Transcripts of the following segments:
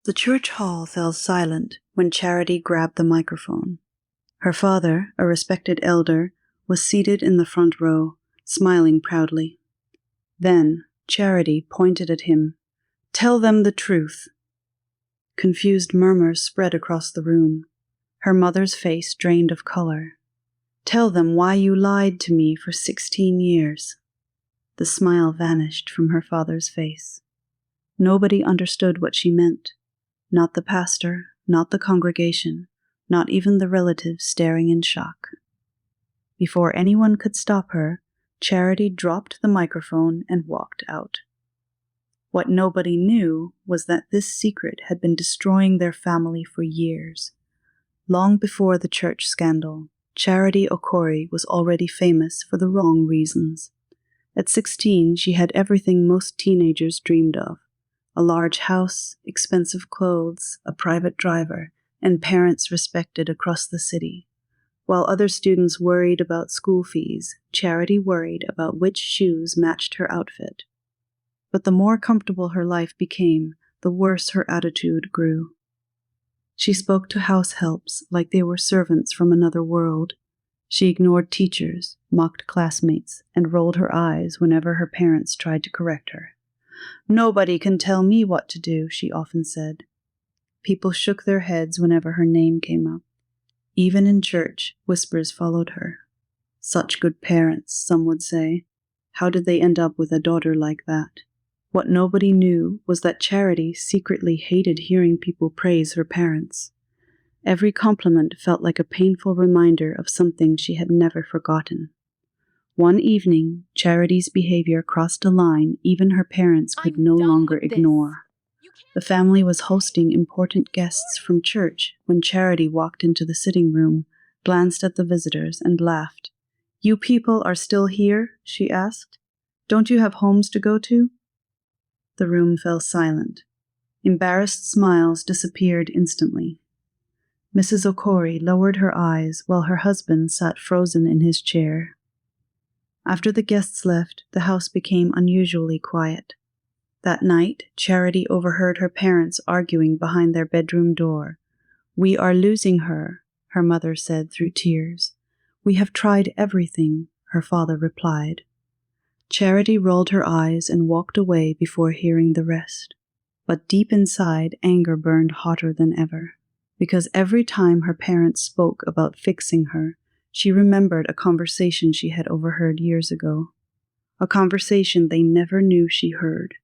The church hall fell silent when Charity grabbed the microphone. Her father, a respected elder, was seated in the front row, smiling proudly. Then Charity pointed at him. "Tell them the truth." Confused murmurs spread across the room. Her mother's face drained of color. "Tell them why you lied to me for 16 years. The smile vanished from her father's face. Nobody understood what she meant. Not the pastor, not the congregation, not even the relatives staring in shock. Before anyone could stop her, Charity dropped the microphone and walked out. What nobody knew was that this secret had been destroying their family for years. Long before the church scandal, Charity Okori was already famous for the wrong reasons. At 16, she had everything most teenagers dreamed of: a large house, expensive clothes, a private driver, and parents respected across the city. While other students worried about school fees, Charity worried about which shoes matched her outfit. But the more comfortable her life became, the worse her attitude grew. She spoke to house helps like they were servants from another world. She ignored teachers, mocked classmates, and rolled her eyes whenever her parents tried to correct her. "Nobody can tell me what to do," she often said. People shook their heads whenever her name came up. Even in church, whispers followed her. "Such good parents," some would say. "How did they end up with a daughter like that?" What nobody knew was that Charity secretly hated hearing people praise her parents. Every compliment felt like a painful reminder of something she had never forgotten. One evening, Charity's behavior crossed a line even her parents could no longer ignore. The family was hosting important guests from church when Charity walked into the sitting room, glanced at the visitors, and laughed. "You people are still here?" she asked. "Don't you have homes to go to?" The room fell silent. Embarrassed smiles disappeared instantly. Mrs. Okori lowered her eyes while her husband sat frozen in his chair. After the guests left, the house became unusually quiet. That night, Charity overheard her parents arguing behind their bedroom door. "We are losing her," her mother said through tears. "We have tried everything," her father replied. Charity rolled her eyes and walked away before hearing the rest. But deep inside, anger burned hotter than ever. Because every time her parents spoke about fixing her, she remembered a conversation she had overheard years ago. A conversation they never knew she heard.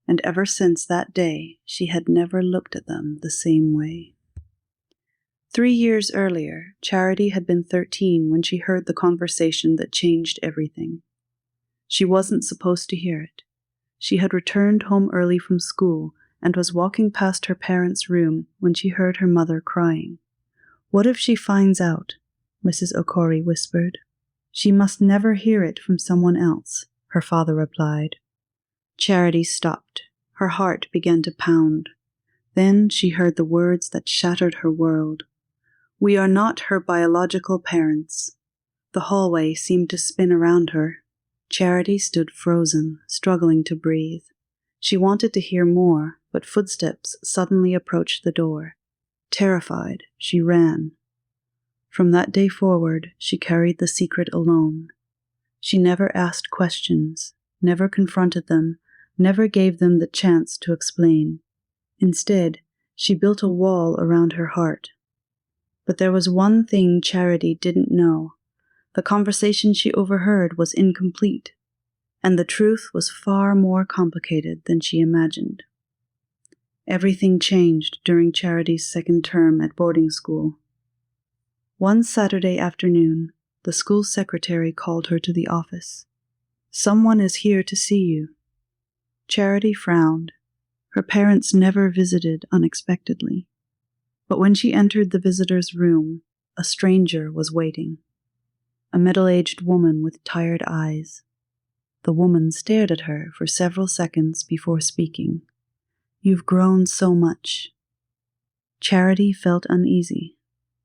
And ever since that day, she had never looked at them the same way. 3 years earlier, Charity had been 13 when she heard the conversation that changed everything. She wasn't supposed to hear it. She had returned home early from school and was walking past her parents' room when she heard her mother crying. "What if she finds out?" Mrs. Okori whispered. "She must never hear it from someone else," her father replied. Charity stopped. Her heart began to pound. Then she heard the words that shattered her world. "We are not her biological parents." The hallway seemed to spin around her. Charity stood frozen, struggling to breathe. She wanted to hear more, but footsteps suddenly approached the door. Terrified, she ran. From that day forward, she carried the secret alone. She never asked questions, never confronted them, never gave them the chance to explain. Instead, she built a wall around her heart. But there was one thing Charity didn't know. The conversation she overheard was incomplete, and the truth was far more complicated than she imagined. Everything changed during Charity's second term at boarding school. One Saturday afternoon, the school secretary called her to the office. "Someone is here to see you." Charity frowned. Her parents never visited unexpectedly. But when she entered the visitor's room, a stranger was waiting. A middle-aged woman with tired eyes. The woman stared at her for several seconds before speaking. "You've grown so much." Charity felt uneasy.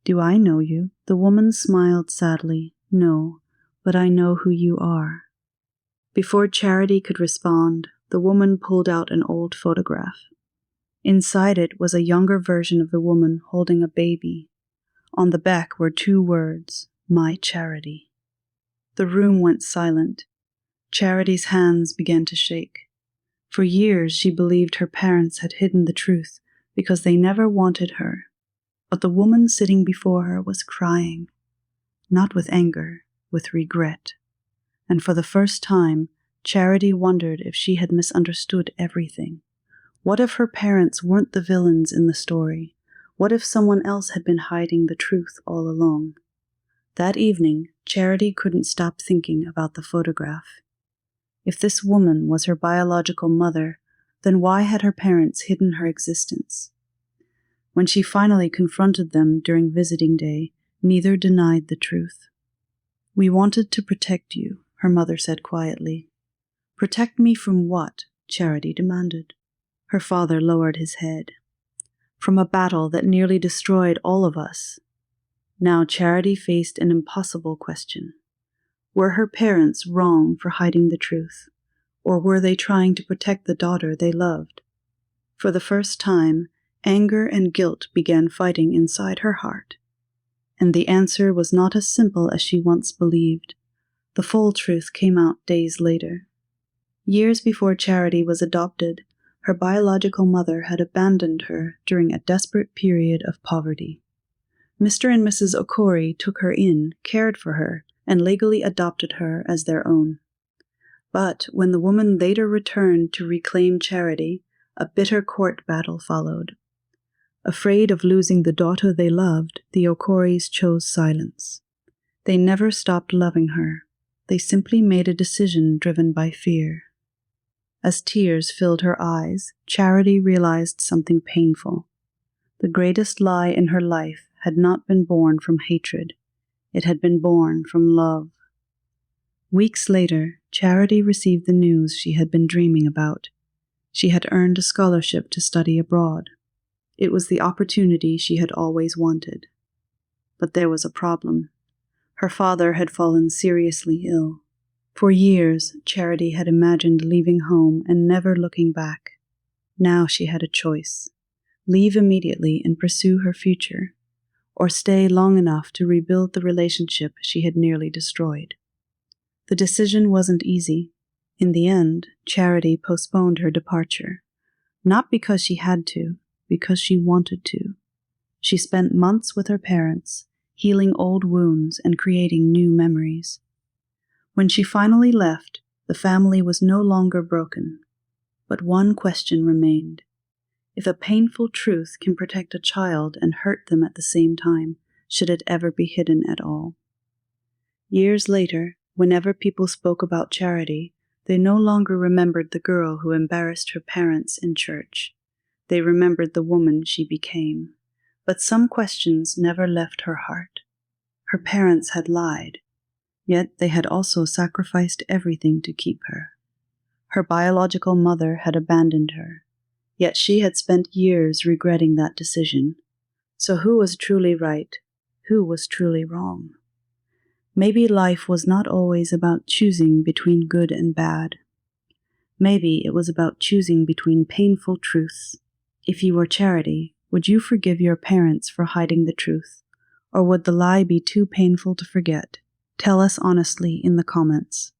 "Do I know you?" The woman smiled sadly. "No, but I know who you are." Before Charity could respond, the woman pulled out an old photograph. Inside it was a younger version of the woman holding a baby. On the back were 2 words, "My Charity." The room went silent. Charity's hands began to shake. For years she believed her parents had hidden the truth because they never wanted her. But the woman sitting before her was crying, not with anger, with regret. And for the first time, Charity wondered if she had misunderstood everything. What if her parents weren't the villains in the story? What if someone else had been hiding the truth all along? That evening, Charity couldn't stop thinking about the photograph. If this woman was her biological mother, then why had her parents hidden her existence? When she finally confronted them during visiting day, neither denied the truth. "We wanted to protect you," her mother said quietly. "Protect me from what?" Charity demanded. Her father lowered his head. "From a battle that nearly destroyed all of us." Now Charity faced an impossible question. Were her parents wrong for hiding the truth, or were they trying to protect the daughter they loved? For the first time, anger and guilt began fighting inside her heart. And the answer was not as simple as she once believed. The full truth came out days later. Years before Charity was adopted, her biological mother had abandoned her during a desperate period of poverty. Mr. and Mrs. Okori took her in, cared for her, and legally adopted her as their own. But when the woman later returned to reclaim Charity, a bitter court battle followed. Afraid of losing the daughter they loved, the Okoris chose silence. They never stopped loving her. They simply made a decision driven by fear. As tears filled her eyes, Charity realized something painful. The greatest lie in her life had not been born from hatred. It had been born from love. Weeks later, Charity received the news she had been dreaming about. She had earned a scholarship to study abroad. It was the opportunity she had always wanted. But there was a problem. Her father had fallen seriously ill. For years, Charity had imagined leaving home and never looking back. Now she had a choice. Leave immediately and pursue her future, or stay long enough to rebuild the relationship she had nearly destroyed. The decision wasn't easy. In the end, Charity postponed her departure. Not because she had to, because she wanted to. She spent months with her parents, healing old wounds and creating new memories. When she finally left, the family was no longer broken. But one question remained. If a painful truth can protect a child and hurt them at the same time, should it ever be hidden at all? Years later, whenever people spoke about Charity, they no longer remembered the girl who embarrassed her parents in church. They remembered the woman she became. But some questions never left her heart. Her parents had lied, yet they had also sacrificed everything to keep her. Her biological mother had abandoned her, yet she had spent years regretting that decision. So who was truly right? Who was truly wrong? Maybe life was not always about choosing between good and bad. Maybe it was about choosing between painful truths. If you were Charity, would you forgive your parents for hiding the truth? Or would the lie be too painful to forget? Tell us honestly in the comments.